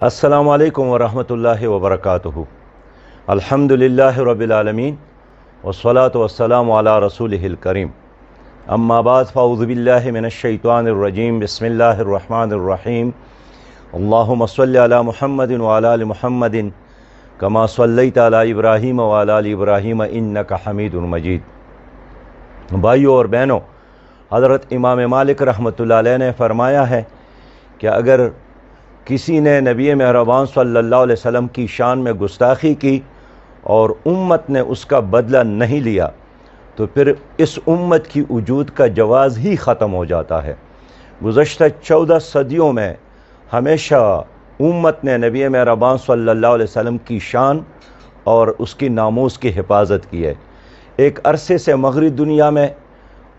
अस्सलामु अलैकुम वरहमतुल्लाहि वबरकातुहु। अल्हम्दुलिल्लाहि रब्बिल आलमीन वस्सलातु वस्सलामु अला रसूलिहिल करीम। अम्मा बाद फ़अऊज़ु बिल्लाहि मिनश्शैतानिर रजीम। बिस्मिल्लाहिर रहमानिर रहीम। अल्लाहुम्मा सल्लि अला मुहम्मदिन व अला आलि मुहम्मदिन कमा सल्लैता अला इब्राहीम व अला आलि इब्राहीम इन्नका हमीदुन मजीद। भाइयों और बहनों, हज़रत इमाम मालिक रहमतुल्लाह अलैह ने फरमाया है कि अगर किसी ने नबी मेहरबान सल्लल्लाहु अलैहि वसल्लम की शान में गुस्ताखी की और उम्मत ने उसका बदला नहीं लिया तो फिर इस उम्मत की वजूद का जवाज़ ही ख़त्म हो जाता है। गुज़श्ता 14 सदियों में हमेशा उम्मत ने नबी मेहरबान सल्लल्लाहु अलैहि वसल्लम की शान और उसकी नामूस की हिफाजत की है। एक अरसे से मग़रिबी दुनिया में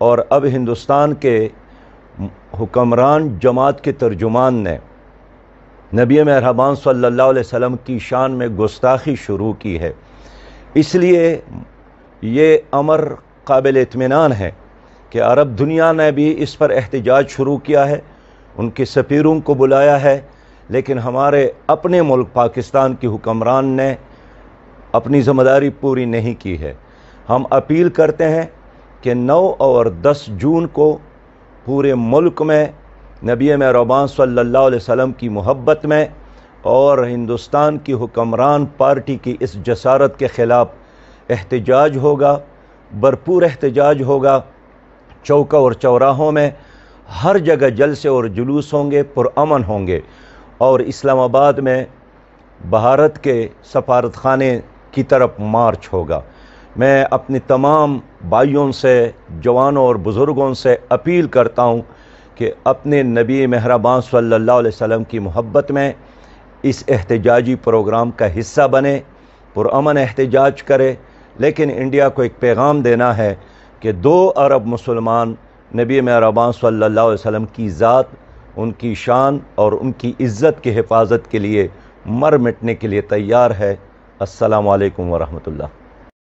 और अब हिंदुस्तान के हुक्मरान जमात के तर्जुमान ने नबी मेहरबान सल्लल्लाहु अलैहि वसल्लम की शान में गुस्ताखी शुरू की है। इसलिए ये अमर काबिल इत्मीनान है कि अरब दुनिया ने भी इस पर एहतजाज शुरू किया है, उनके सफ़ीरों को बुलाया है, लेकिन हमारे अपने मुल्क पाकिस्तान के हुक्मरान ने अपनी ज़िम्मेदारी पूरी नहीं की है। हम अपील करते हैं कि 9 और 10 जून को पूरे मुल्क में नबी मेहरबान सल्लल्लाहु अलैहि वसल्लम की मोहब्बत में और हिंदुस्तान की हुक्मरान पार्टी की इस जसारत के ख़िलाफ़ एहतजाज होगा, भरपूर एहतजाज होगा। चौका और चौराहों में हर जगह जलसे और जुलूस होंगे, पुरअमन होंगे और इस्लामाबाद में भारत के सफारत खाने की तरफ मार्च होगा। मैं अपने तमाम भाइयों से, जवानों और बुज़ुर्गों से अपील करता हूँ कि अपने नबी मेहरबान सल्लल्लाहु अलैहि वसल्लम की मोहब्बत में इस एहतजाजी प्रोग्राम का हिस्सा बने, पुरअमन एहतजाज करे। लेकिन इंडिया को एक पैगाम देना है कि 2 अरब मुसलमान नबी मेहरबान सल्लल्लाहु अलैहि वसल्लम की ज़ात, उनकी शान और उनकी इज़्ज़त की हिफाजत के लिए मर मिटने के लिए तैयार है। अस्सलामु अलैकुम वरहमतुल्लाह।